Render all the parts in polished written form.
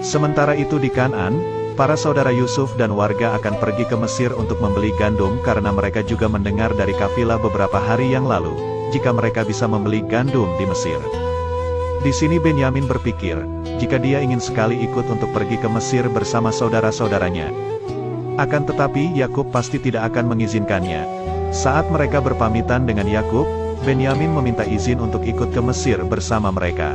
Sementara itu di Kan'an, para saudara Yusuf dan warga akan pergi ke Mesir untuk membeli gandum karena mereka juga mendengar dari kafilah beberapa hari yang lalu, jika mereka bisa membeli gandum di Mesir. Di sini Benyamin berpikir, jika dia ingin sekali ikut untuk pergi ke Mesir bersama saudara-saudaranya. Akan tetapi Yakub pasti tidak akan mengizinkannya. Saat mereka berpamitan dengan Yakub, Benyamin meminta izin untuk ikut ke Mesir bersama mereka.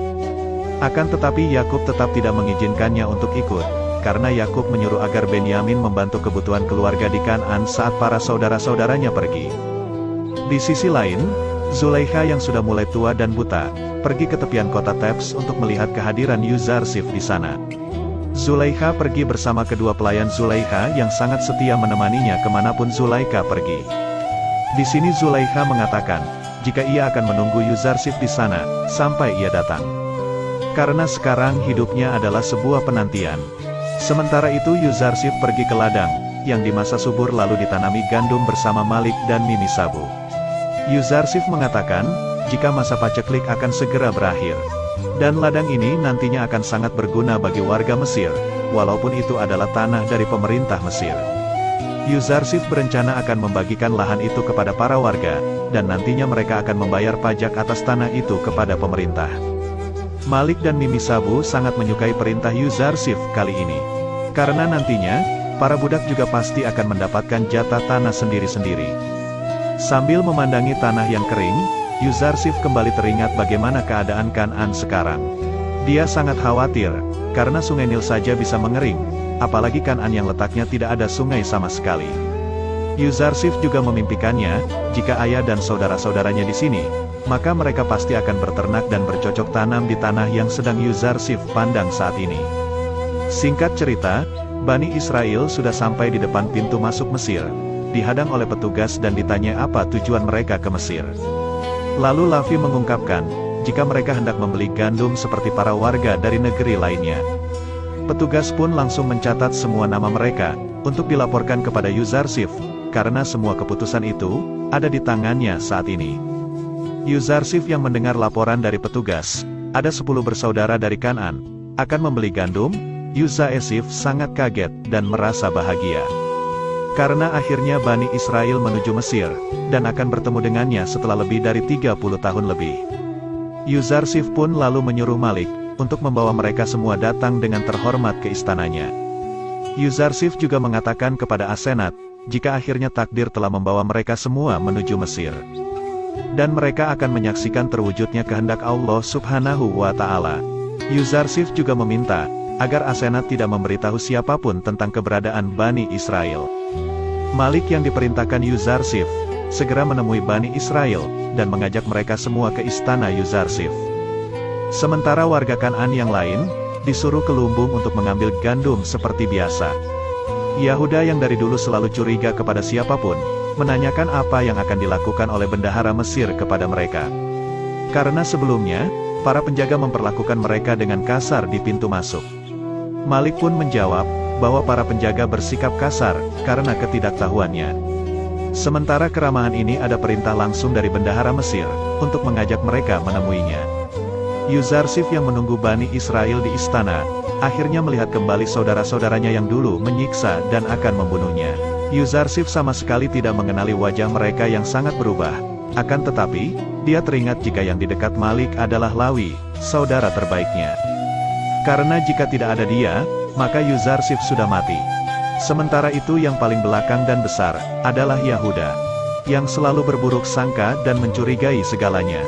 Akan tetapi Yakub tetap tidak mengizinkannya untuk ikut, karena Yakub menyuruh agar Benyamin membantu kebutuhan keluarga di Kan'an saat para saudara-saudaranya pergi. Di sisi lain, Zulaikha yang sudah mulai tua dan buta, pergi ke tepian kota Tebs untuk melihat kehadiran Yuzarsif di sana. Zulaikha pergi bersama kedua pelayan Zulaikha yang sangat setia menemaninya kemanapun Zulaikha pergi. Di sini Zulaikha mengatakan, jika ia akan menunggu Yuzarsif di sana, sampai ia datang. Karena sekarang hidupnya adalah sebuah penantian. Sementara itu Yuzarsif pergi ke ladang, yang di masa subur lalu ditanami gandum bersama Malik dan Mimi Sabu. Yuzarsif mengatakan, jika masa paceklik akan segera berakhir. Dan ladang ini nantinya akan sangat berguna bagi warga Mesir, walaupun itu adalah tanah dari pemerintah Mesir. Yuzarsif berencana akan membagikan lahan itu kepada para warga, dan nantinya mereka akan membayar pajak atas tanah itu kepada pemerintah. Malik dan Mimi Sabu sangat menyukai perintah Yuzarsif kali ini. Karena nantinya, para budak juga pasti akan mendapatkan jatah tanah sendiri-sendiri. Sambil memandangi tanah yang kering, Yuzarsif kembali teringat bagaimana keadaan Kan'an sekarang. Dia sangat khawatir, karena sungai Nil saja bisa mengering, apalagi Kan'an yang letaknya tidak ada sungai sama sekali. Yuzarsif juga memimpikannya, jika ayah dan saudara-saudaranya di sini, maka mereka pasti akan berternak dan bercocok tanam di tanah yang sedang Yuzarsif pandang saat ini. Singkat cerita, Bani Israel sudah sampai di depan pintu masuk Mesir, dihadang oleh petugas dan ditanya apa tujuan mereka ke Mesir. Lalu Lavi mengungkapkan, jika mereka hendak membeli gandum seperti para warga dari negeri lainnya. Petugas pun langsung mencatat semua nama mereka, untuk dilaporkan kepada Yuzarsif, karena semua keputusan itu, ada di tangannya saat ini. Yuzarsif yang mendengar laporan dari petugas, ada 10 bersaudara dari Kan'an, akan membeli gandum, Yuzarsif sangat kaget dan merasa bahagia. Karena akhirnya Bani Israel menuju Mesir, dan akan bertemu dengannya setelah lebih dari 30 tahun lebih. Yuzarsif pun lalu menyuruh Malik, untuk membawa mereka semua datang dengan terhormat ke istananya. Yuzarsif juga mengatakan kepada Asenat, jika akhirnya takdir telah membawa mereka semua menuju Mesir. Dan mereka akan menyaksikan terwujudnya kehendak Allah Subhanahu wa Ta'ala. Yuzarsif juga meminta, agar Asenat tidak memberitahu siapapun tentang keberadaan Bani Israel. Malik yang diperintahkan Yuzarsif, segera menemui Bani Israel, dan mengajak mereka semua ke istana Yuzarsif. Sementara warga Kan'an yang lain, disuruh ke lumbung untuk mengambil gandum seperti biasa. Yahuda yang dari dulu selalu curiga kepada siapapun, menanyakan apa yang akan dilakukan oleh bendahara Mesir kepada mereka. Karena sebelumnya, para penjaga memperlakukan mereka dengan kasar di pintu masuk. Malik pun menjawab, bahwa para penjaga bersikap kasar, karena ketidaktahuannya. Sementara keramahan ini ada perintah langsung dari bendahara Mesir, untuk mengajak mereka menemuinya. Yuzarsif yang menunggu Bani Israel di istana, akhirnya melihat kembali saudara-saudaranya yang dulu menyiksa dan akan membunuhnya. Yuzarsif sama sekali tidak mengenali wajah mereka yang sangat berubah. Akan tetapi, dia teringat jika yang di dekat Malik adalah Lawi, saudara terbaiknya. Karena jika tidak ada dia, maka Yuzarsif sudah mati. Sementara itu yang paling belakang dan besar, adalah Yahuda, yang selalu berburuk sangka dan mencurigai segalanya.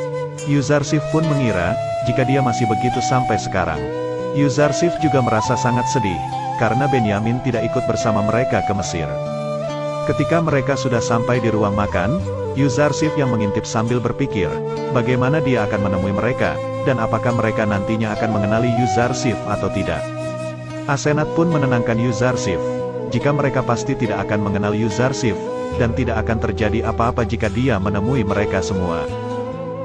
Yuzarsif pun mengira, jika dia masih begitu sampai sekarang. Yuzarsif juga merasa sangat sedih, karena Benyamin tidak ikut bersama mereka ke Mesir. Ketika mereka sudah sampai di ruang makan, Yuzarsif yang mengintip sambil berpikir, bagaimana dia akan menemui mereka, dan apakah mereka nantinya akan mengenali Yuzarsif atau tidak. Asenat pun menenangkan Yuzarsif, jika mereka pasti tidak akan mengenal Yuzarsif, dan tidak akan terjadi apa-apa jika dia menemui mereka semua.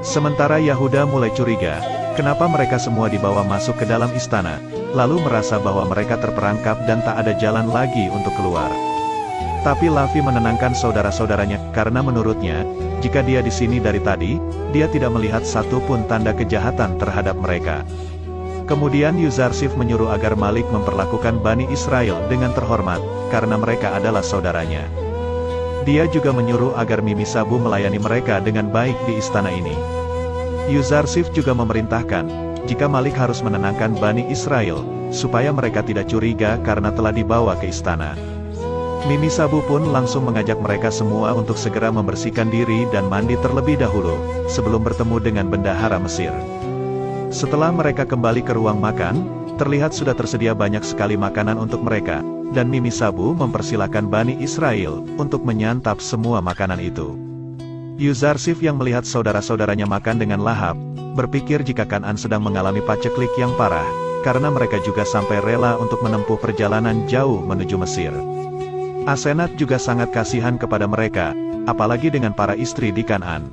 Sementara Yahuda mulai curiga, kenapa mereka semua dibawa masuk ke dalam istana, lalu merasa bahwa mereka terperangkap dan tak ada jalan lagi untuk keluar. Tapi Lavi menenangkan saudara-saudaranya, karena menurutnya, jika dia di sini dari tadi, dia tidak melihat satupun tanda kejahatan terhadap mereka. Kemudian Yuzarsif menyuruh agar Malik memperlakukan Bani Israel dengan terhormat, karena mereka adalah saudaranya. Dia juga menyuruh agar Mimi Sabu melayani mereka dengan baik di istana ini. Yuzarsif juga memerintahkan, jika Malik harus menenangkan Bani Israel, supaya mereka tidak curiga karena telah dibawa ke istana. Mimi Sabu pun langsung mengajak mereka semua untuk segera membersihkan diri dan mandi terlebih dahulu, sebelum bertemu dengan bendahara Mesir. Setelah mereka kembali ke ruang makan, terlihat sudah tersedia banyak sekali makanan untuk mereka, dan Mimi Sabu mempersilahkan Bani Israel untuk menyantap semua makanan itu. Yuzarsif yang melihat saudara-saudaranya makan dengan lahap, berpikir jika Kan'an sedang mengalami paceklik yang parah, karena mereka juga sampai rela untuk menempuh perjalanan jauh menuju Mesir. Asenat juga sangat kasihan kepada mereka, apalagi dengan para istri di Kan'an.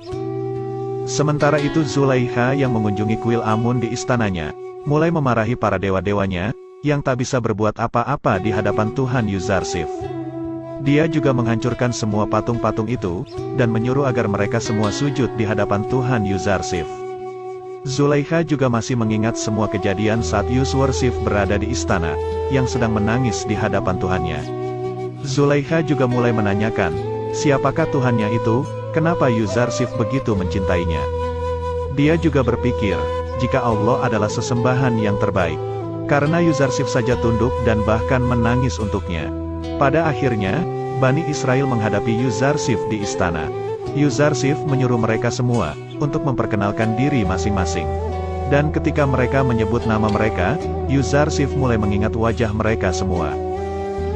Sementara itu Zulaikha yang mengunjungi kuil Amun di istananya, mulai memarahi para dewa-dewanya, yang tak bisa berbuat apa-apa di hadapan Tuhan Yuzarsif. Dia juga menghancurkan semua patung-patung itu, dan menyuruh agar mereka semua sujud di hadapan Tuhan Yuzarsif. Zulaikha juga masih mengingat semua kejadian saat Yuzarsif berada di istana, yang sedang menangis di hadapan Tuhannya. Zulaikha juga mulai menanyakan, siapakah Tuhannya itu, kenapa Yuzarsif begitu mencintainya. Dia juga berpikir, jika Allah adalah sesembahan yang terbaik. Karena Yuzarsif saja tunduk dan bahkan menangis untuknya. Pada akhirnya, Bani Israel menghadapi Yuzarsif di istana. Yuzarsif menyuruh mereka semua, untuk memperkenalkan diri masing-masing. Dan ketika mereka menyebut nama mereka, Yuzarsif mulai mengingat wajah mereka semua.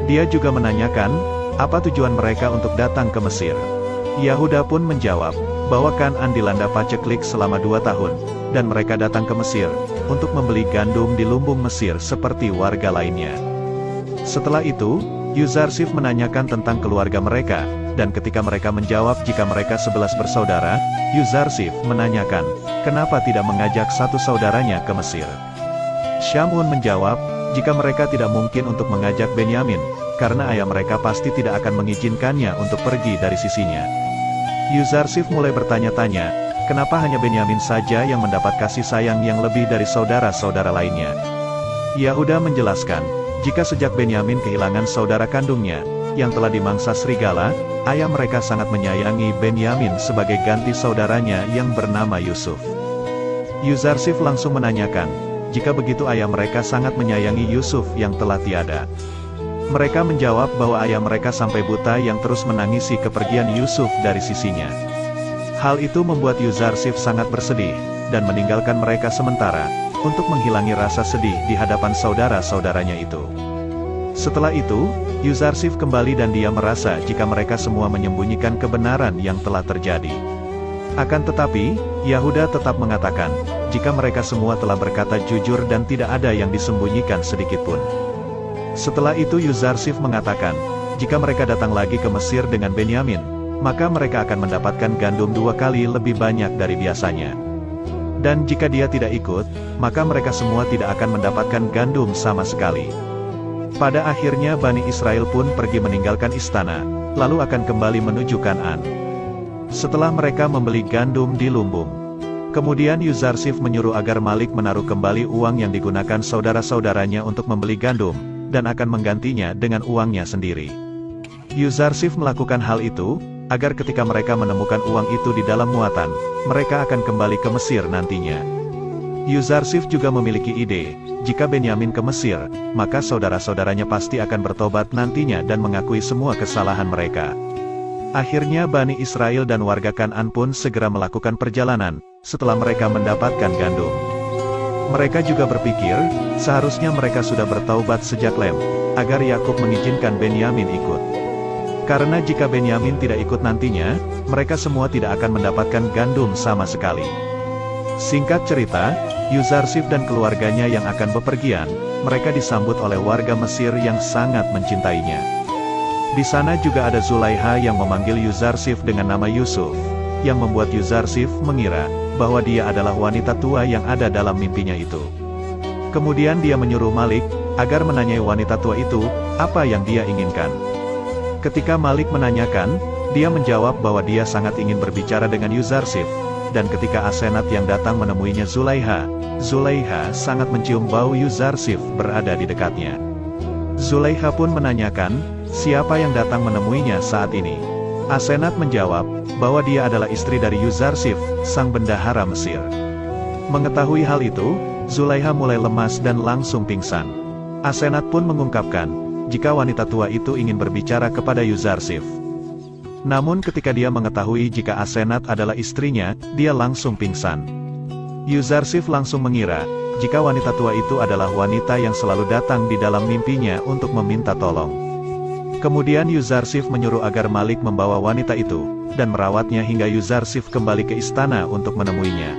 Dia juga menanyakan, apa tujuan mereka untuk datang ke Mesir. Yahuda pun menjawab, bahwa Kan'an dilanda paceklik selama 2 tahun, dan mereka datang ke Mesir, untuk membeli gandum di lumbung Mesir seperti warga lainnya. Setelah itu, Yuzarsif menanyakan tentang keluarga mereka, dan ketika mereka menjawab jika mereka 11 bersaudara, Yuzarsif menanyakan, kenapa tidak mengajak satu saudaranya ke Mesir. Syamun menjawab, jika mereka tidak mungkin untuk mengajak Benyamin, karena ayah mereka pasti tidak akan mengizinkannya untuk pergi dari sisinya. Yuzarsif mulai bertanya-tanya, kenapa hanya Benyamin saja yang mendapat kasih sayang yang lebih dari saudara-saudara lainnya. Yahuda menjelaskan, jika sejak Benyamin kehilangan saudara kandungnya, yang telah dimangsa serigala, ayah mereka sangat menyayangi Benyamin sebagai ganti saudaranya yang bernama Yusuf. Yuzarsif langsung menanyakan, jika begitu ayah mereka sangat menyayangi Yusuf yang telah tiada. Mereka menjawab bahwa ayah mereka sampai buta yang terus menangisi kepergian Yusuf dari sisinya. Hal itu membuat Yuzarsif sangat bersedih, dan meninggalkan mereka sementara, untuk menghilangi rasa sedih di hadapan saudara-saudaranya itu. Setelah itu, Yuzarsif kembali dan dia merasa jika mereka semua menyembunyikan kebenaran yang telah terjadi. Akan tetapi, Yahuda tetap mengatakan, jika mereka semua telah berkata jujur dan tidak ada yang disembunyikan sedikitpun. Setelah itu Yuzarsif mengatakan, jika mereka datang lagi ke Mesir dengan Benyamin, maka mereka akan mendapatkan gandum 2 kali lebih banyak dari biasanya. Dan jika dia tidak ikut, maka mereka semua tidak akan mendapatkan gandum sama sekali. Pada akhirnya Bani Israel pun pergi meninggalkan istana, lalu akan kembali menuju Kan'an. Setelah mereka membeli gandum di lumbung, kemudian Yuzarsif menyuruh agar Malik menaruh kembali uang yang digunakan saudara-saudaranya untuk membeli gandum, dan akan menggantinya dengan uangnya sendiri. Yuzarsif melakukan hal itu, agar ketika mereka menemukan uang itu di dalam muatan, mereka akan kembali ke Mesir nantinya. Yuzarsif juga memiliki ide, jika Benyamin ke Mesir, maka saudara-saudaranya pasti akan bertobat nantinya dan mengakui semua kesalahan mereka. Akhirnya Bani Israel dan warga Kan'an pun segera melakukan perjalanan, setelah mereka mendapatkan gandum. Mereka juga berpikir, seharusnya mereka sudah bertaubat sejak lem, agar Yakub mengizinkan Benyamin ikut. Karena jika Benyamin tidak ikut nantinya, mereka semua tidak akan mendapatkan gandum sama sekali. Singkat cerita, Yuzarsif dan keluarganya yang akan bepergian, mereka disambut oleh warga Mesir yang sangat mencintainya. Di sana juga ada Zulaiha yang memanggil Yuzarsif dengan nama Yusuf, yang membuat Yuzarsif mengira bahwa dia adalah wanita tua yang ada dalam mimpinya itu. Kemudian dia menyuruh Malik agar menanyai wanita tua itu apa yang dia inginkan. Ketika Malik menanyakan, dia menjawab bahwa dia sangat ingin berbicara dengan Yuzarsif, dan ketika Asenat yang datang menemuinya Zulaiha sangat mencium bau Yuzarsif berada di dekatnya. Zulaiha pun menanyakan, siapa yang datang menemuinya saat ini? Asenat menjawab bahwa dia adalah istri dari Yuzarsif, sang bendahara Mesir. Mengetahui hal itu, Zulaiha mulai lemas dan langsung pingsan. Asenat pun mengungkapkan, jika wanita tua itu ingin berbicara kepada Yuzarsif. Namun ketika dia mengetahui jika Asenat adalah istrinya, dia langsung pingsan. Yuzarsif langsung mengira, jika wanita tua itu adalah wanita yang selalu datang di dalam mimpinya untuk meminta tolong. Kemudian Yuzarsif menyuruh agar Malik membawa wanita itu, dan merawatnya hingga Yuzarsif kembali ke istana untuk menemuinya.